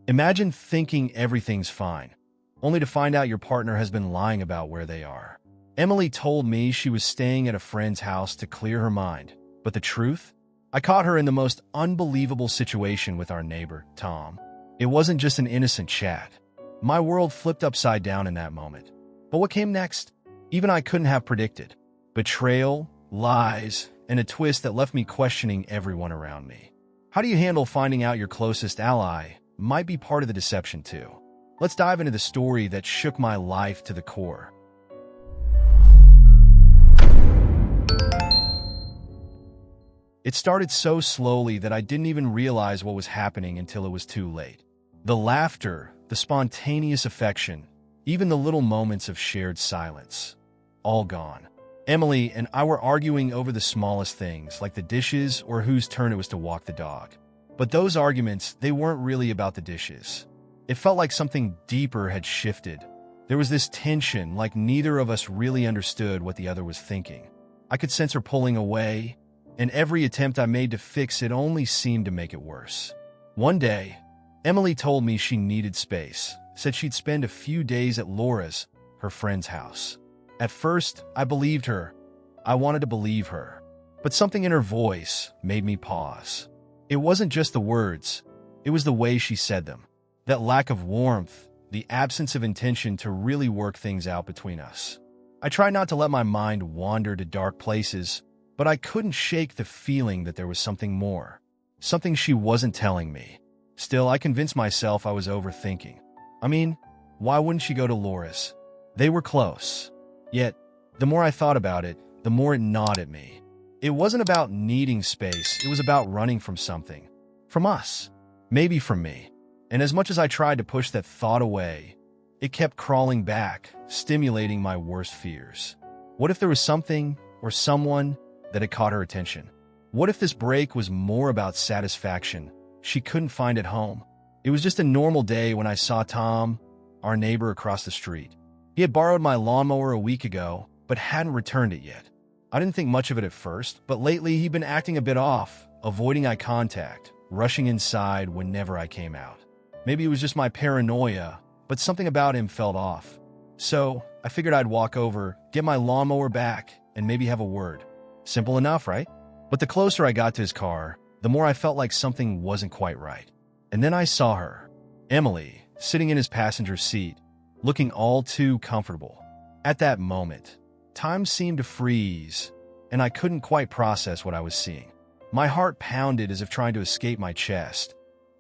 Imagine thinking everything's fine, only to find out your partner has been lying about where they are. Emily told me she was staying at a friend's house to clear her mind, but the truth? I caught her in the most unbelievable situation with our neighbor, Tom. It wasn't just an innocent chat. My world flipped upside down in that moment. But what came next? Even I couldn't have predicted. Betrayal, lies, and a twist that left me questioning everyone around me. How do you handle finding out your closest ally might be part of the deception too? Let's dive into the story that shook my life to the core. It started so slowly that I didn't even realize what was happening until it was too late. The laughter, the spontaneous affection, even the little moments of shared silence. All gone. Emily and I were arguing over the smallest things, like the dishes or whose turn it was to walk the dog. But those arguments, they weren't really about the dishes. It felt like something deeper had shifted. There was this tension, like neither of us really understood what the other was thinking. I could sense her pulling away, and every attempt I made to fix it only seemed to make it worse. One day, Emily told me she needed space, said she'd spend a few days at Laura's, her friend's house. At first, I believed her. I wanted to believe her. But something in her voice made me pause. It wasn't just the words, it was the way she said them. That lack of warmth, the absence of intention to really work things out between us. I tried not to let my mind wander to dark places, but I couldn't shake the feeling that there was something more. Something she wasn't telling me. Still, I convinced myself I was overthinking. I mean, why wouldn't she go to Laura's? They were close. Yet, the more I thought about it, the more it gnawed at me. It wasn't about needing space, it was about running from something. From us. Maybe from me. And as much as I tried to push that thought away, it kept crawling back, stimulating my worst fears. What if there was something, or someone, that had caught her attention? What if this break was more about satisfaction she couldn't find at home? It was just a normal day when I saw Tom, our neighbor across the street. He had borrowed my lawnmower a week ago, but hadn't returned it yet. I didn't think much of it at first, but lately he'd been acting a bit off, avoiding eye contact, rushing inside whenever I came out. Maybe it was just my paranoia, but something about him felt off. So, I figured I'd walk over, get my lawnmower back, and maybe have a word. Simple enough, right? But the closer I got to his car, the more I felt like something wasn't quite right. And then I saw her, Emily, sitting in his passenger seat, looking all too comfortable. At that moment, time seemed to freeze, and I couldn't quite process what I was seeing. My heart pounded as if trying to escape my chest,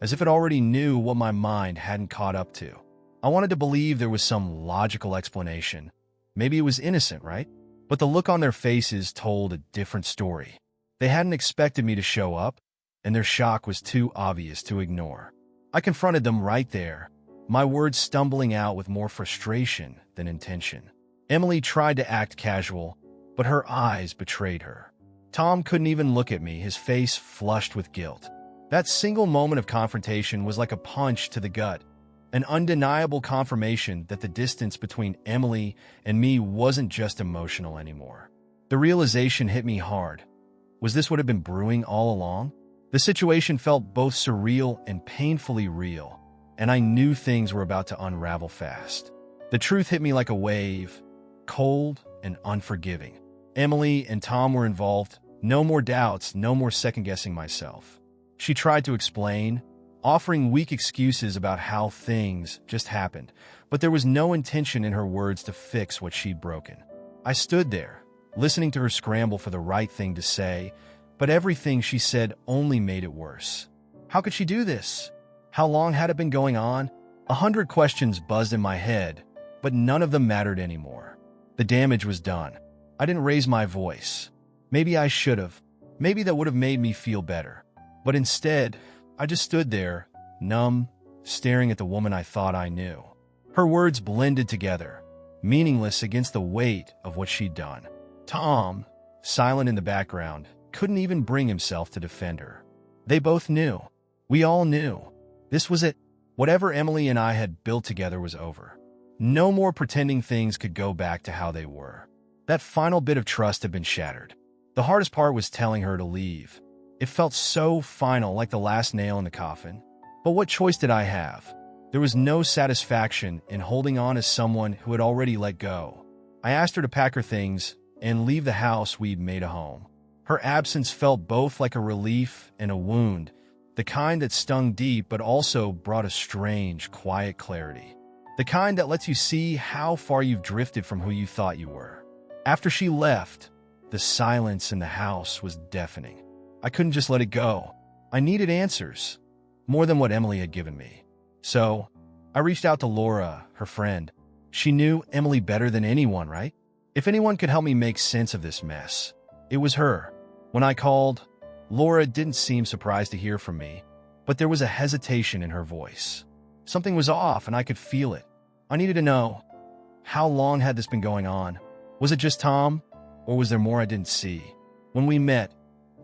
as if it already knew what my mind hadn't caught up to. I wanted to believe there was some logical explanation. Maybe it was innocent, right? But the look on their faces told a different story. They hadn't expected me to show up, and their shock was too obvious to ignore. I confronted them right there, my words stumbling out with more frustration than intention. Emily tried to act casual, but her eyes betrayed her. Tom couldn't even look at me, his face flushed with guilt. That single moment of confrontation was like a punch to the gut, an undeniable confirmation that the distance between Emily and me wasn't just emotional anymore. The realization hit me hard. Was this what had been brewing all along? The situation felt both surreal and painfully real, and I knew things were about to unravel fast. The truth hit me like a wave, cold and unforgiving. Emily and Tom were involved. No more doubts, no more second-guessing myself. She tried to explain, offering weak excuses about how things just happened, but there was no intention in her words to fix what she'd broken. I stood there, listening to her scramble for the right thing to say, but everything she said only made it worse. How could she do this? How long had it been going on? 100 questions buzzed in my head, but none of them mattered anymore. The damage was done. I didn't raise my voice. Maybe I should have. Maybe that would have made me feel better. But instead, I just stood there, numb, staring at the woman I thought I knew. Her words blended together, meaningless against the weight of what she'd done. Tom, silent in the background, couldn't even bring himself to defend her. They both knew. We all knew. This was it. Whatever Emily and I had built together was over. No more pretending things could go back to how they were. That final bit of trust had been shattered. The hardest part was telling her to leave. It felt so final, like the last nail in the coffin. But what choice did I have? There was no satisfaction in holding on as someone who had already let go. I asked her to pack her things and leave the house we'd made a home. Her absence felt both like a relief and a wound, the kind that stung deep but also brought a strange, quiet clarity. The kind that lets you see how far you've drifted from who you thought you were. After she left, the silence in the house was deafening. I couldn't just let it go. I needed answers, more than what Emily had given me. So, I reached out to Laura, her friend. She knew Emily better than anyone, right? If anyone could help me make sense of this mess, it was her. When I called, Laura didn't seem surprised to hear from me, but there was a hesitation in her voice. Something was off, and I could feel it. I needed to know, how long had this been going on? Was it just Tom, or was there more I didn't see? When we met,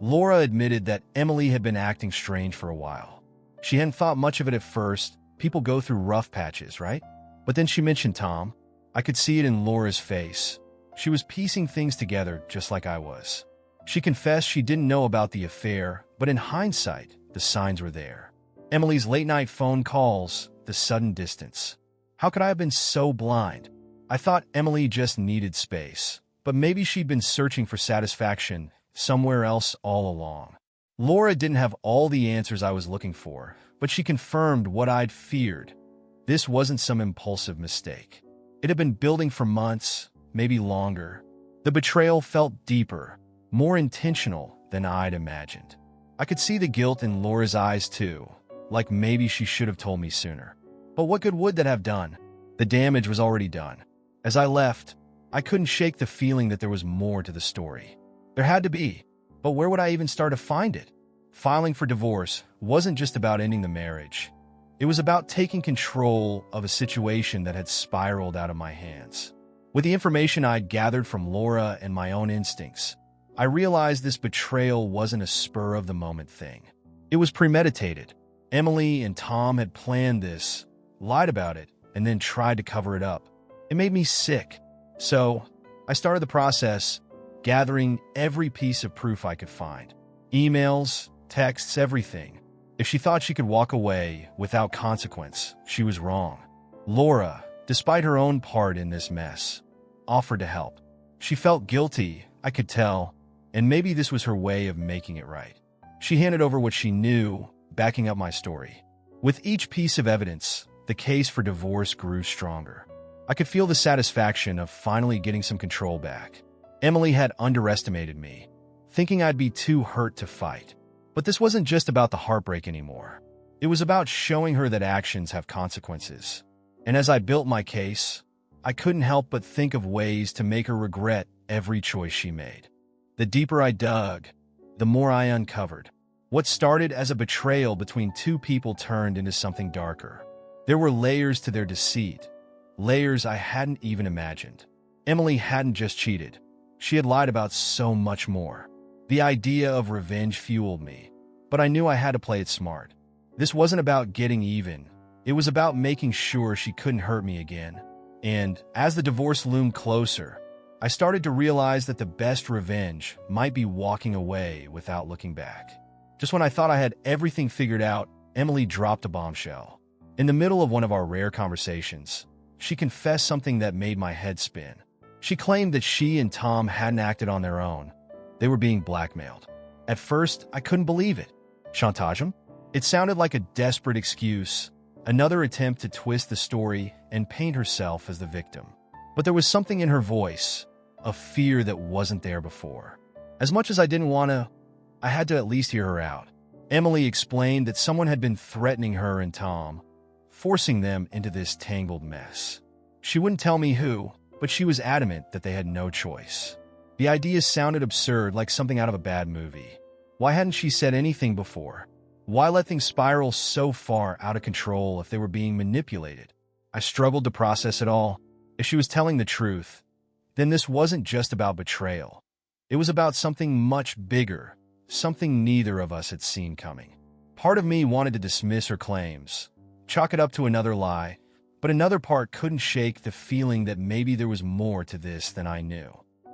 Laura admitted that Emily had been acting strange for a while. She hadn't thought much of it at first. People go through rough patches, right? But then she mentioned Tom. I could see it in Laura's face. She was piecing things together just like I was. She confessed she didn't know about the affair, but in hindsight, the signs were there. Emily's late-night phone calls, the sudden distance. How could I have been so blind? I thought Emily just needed space, but maybe she'd been searching for satisfaction somewhere else all along. Laura didn't have all the answers I was looking for, but she confirmed what I'd feared. This wasn't some impulsive mistake. It had been building for months, maybe longer. The betrayal felt deeper, more intentional than I'd imagined. I could see the guilt in Laura's eyes too, like maybe she should have told me sooner. But what good would that have done? The damage was already done. As I left, I couldn't shake the feeling that there was more to the story. There had to be, but where would I even start to find it? Filing for divorce wasn't just about ending the marriage. It was about taking control of a situation that had spiraled out of my hands. With the information I'd gathered from Laura and my own instincts, I realized this betrayal wasn't a spur-of-the-moment thing. It was premeditated. Emily and Tom had planned this, lied about it, and then tried to cover it up. It made me sick. So, I started the process, gathering every piece of proof I could find. Emails, texts, everything. If she thought she could walk away without consequence, she was wrong. Laura, despite her own part in this mess, offered to help. She felt guilty, I could tell, and maybe this was her way of making it right. She handed over what she knew, backing up my story. With each piece of evidence, the case for divorce grew stronger. I could feel the satisfaction of finally getting some control back. Emily had underestimated me, thinking I'd be too hurt to fight. But this wasn't just about the heartbreak anymore. It was about showing her that actions have consequences. And as I built my case, I couldn't help but think of ways to make her regret every choice she made. The deeper I dug, the more I uncovered. What started as a betrayal between two people turned into something darker. There were layers to their deceit, layers I hadn't even imagined. Emily hadn't just cheated. She had lied about so much more. The idea of revenge fueled me, but I knew I had to play it smart. This wasn't about getting even. It was about making sure she couldn't hurt me again. And as the divorce loomed closer, I started to realize that the best revenge might be walking away without looking back. Just when I thought I had everything figured out, Emily dropped a bombshell. In the middle of one of our rare conversations, she confessed something that made my head spin. She claimed that she and Tom hadn't acted on their own. They were being blackmailed. At first, I couldn't believe it. Chantage him? It sounded like a desperate excuse, another attempt to twist the story and paint herself as the victim. But there was something in her voice, a fear that wasn't there before. As much as I didn't want to, I had to at least hear her out. Emily explained that someone had been threatening her and Tom, forcing them into this tangled mess. She wouldn't tell me who, but she was adamant that they had no choice. The idea sounded absurd, like something out of a bad movie. Why hadn't she said anything before? Why let things spiral so far out of control if they were being manipulated? I struggled to process it all. If she was telling the truth, then this wasn't just about betrayal. It was about something much bigger, something neither of us had seen coming. Part of me wanted to dismiss her claims, chalk it up to another lie, but another part couldn't shake the feeling that maybe there was more to this than I knew.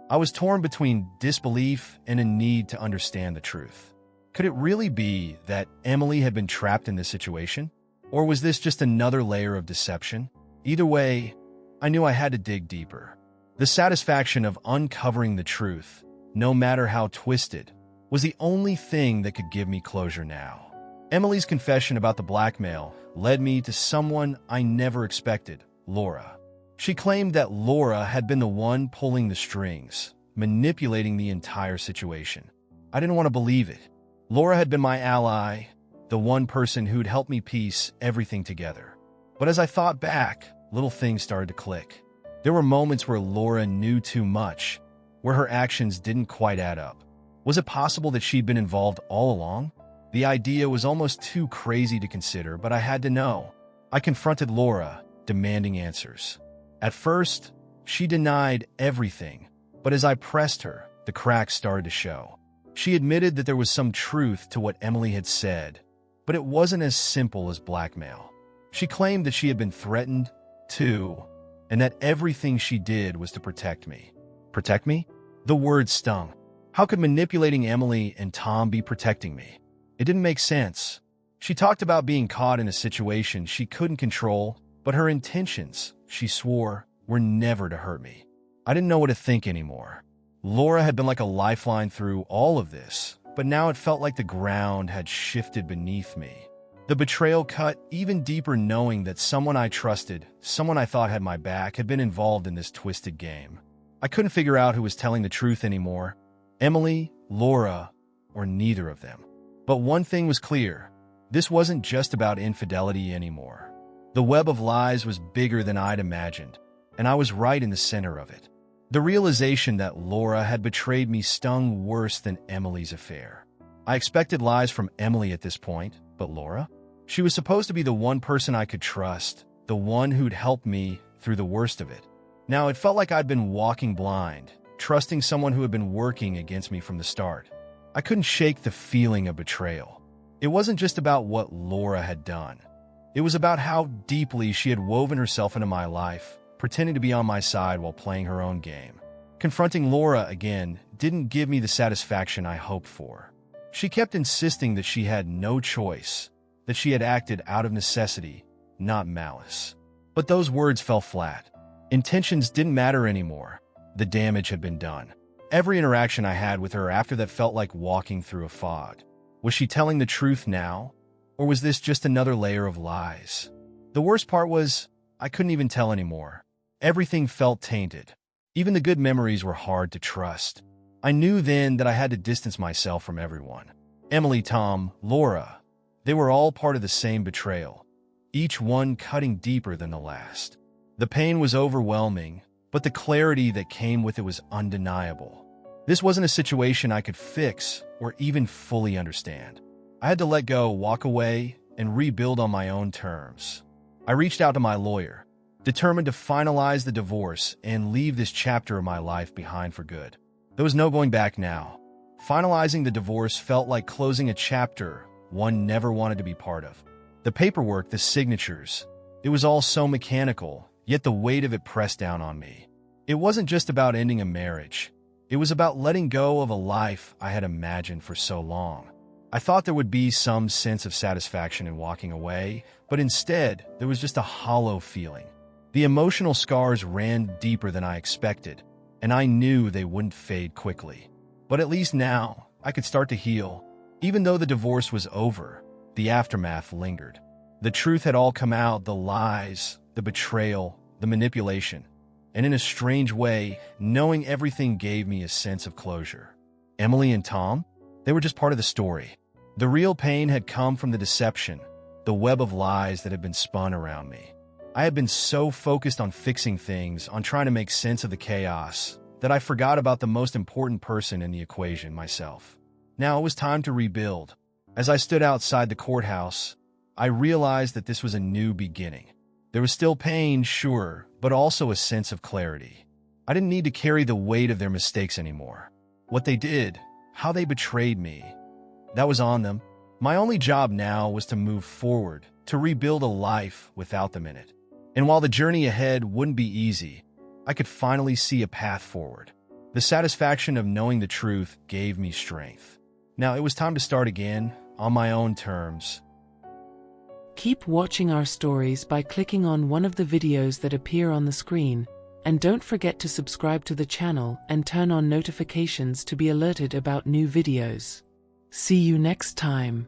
I was torn between disbelief and a need to understand the truth. Could it really be that Emily had been trapped in this situation? Or was this just another layer of deception? Either way, I knew I had to dig deeper. The satisfaction of uncovering the truth, no matter how twisted, was the only thing that could give me closure now. Emily's confession about the blackmail led me to someone I never expected, Laura. She claimed that Laura had been the one pulling the strings, manipulating the entire situation. I didn't want to believe it. Laura had been my ally, the one person who'd helped me piece everything together. But as I thought back, little things started to click. There were moments where Laura knew too much, where her actions didn't quite add up. Was it possible that she'd been involved all along? The idea was almost too crazy to consider, but I had to know. I confronted Laura, demanding answers. At first, she denied everything, but as I pressed her, the cracks started to show. She admitted that there was some truth to what Emily had said, but it wasn't as simple as blackmail. She claimed that she had been threatened, too, and that everything she did was to protect me. Protect me? The word stung. How could manipulating Emily and Tom be protecting me? It didn't make sense. She talked about being caught in a situation she couldn't control, but her intentions, she swore, were never to hurt me. I didn't know what to think anymore. Laura had been like a lifeline through all of this, but now it felt like the ground had shifted beneath me. The betrayal cut even deeper, knowing that someone I trusted, someone I thought had my back, had been involved in this twisted game. I couldn't figure out who was telling the truth anymore. Emily, Laura, or neither of them. But one thing was clear. This wasn't just about infidelity anymore. The web of lies was bigger than I'd imagined, and I was right in the center of it. The realization that Laura had betrayed me stung worse than Emily's affair. I expected lies from Emily at this point, but Laura? She was supposed to be the one person I could trust, the one who'd help me through the worst of it. Now it felt like I'd been walking blind, trusting someone who had been working against me from the start. I couldn't shake the feeling of betrayal. It wasn't just about what Laura had done. It was about how deeply she had woven herself into my life, pretending to be on my side while playing her own game. Confronting Laura again didn't give me the satisfaction I hoped for. She kept insisting that she had no choice, that she had acted out of necessity, not malice. But those words fell flat. Intentions didn't matter anymore. The damage had been done. Every interaction I had with her after that felt like walking through a fog. Was she telling the truth now? Or was this just another layer of lies? The worst part was, I couldn't even tell anymore. Everything felt tainted. Even the good memories were hard to trust. I knew then that I had to distance myself from everyone. Emily, Tom, Laura, they were all part of the same betrayal, each one cutting deeper than the last. The pain was overwhelming, but the clarity that came with it was undeniable. This wasn't a situation I could fix or even fully understand. I had to let go, walk away, and rebuild on my own terms. I reached out to my lawyer, determined to finalize the divorce and leave this chapter of my life behind for good. There was no going back now. Finalizing the divorce felt like closing a chapter one never wanted to be part of. The paperwork, the signatures, it was all so mechanical, yet the weight of it pressed down on me. It wasn't just about ending a marriage. It was about letting go of a life I had imagined for so long. I thought there would be some sense of satisfaction in walking away, but instead, there was just a hollow feeling. The emotional scars ran deeper than I expected, and I knew they wouldn't fade quickly. But at least now, I could start to heal. Even though the divorce was over, the aftermath lingered. The truth had all come out, the lies, the betrayal, the manipulation. And in a strange way, knowing everything gave me a sense of closure. Emily and Tom? They were just part of the story. The real pain had come from the deception, the web of lies that had been spun around me. I had been so focused on fixing things, on trying to make sense of the chaos, that I forgot about the most important person in the equation, myself. Now it was time to rebuild. As I stood outside the courthouse, I realized that this was a new beginning. There was still pain, sure, but also a sense of clarity. I didn't need to carry the weight of their mistakes anymore. What they did, how they betrayed me, that was on them. My only job now was to move forward, to rebuild a life without them in it. And while the journey ahead wouldn't be easy, I could finally see a path forward. The satisfaction of knowing the truth gave me strength. Now it was time to start again, on my own terms. Keep watching our stories by clicking on one of the videos that appear on the screen, and don't forget to subscribe to the channel and turn on notifications to be alerted about new videos. See you next time.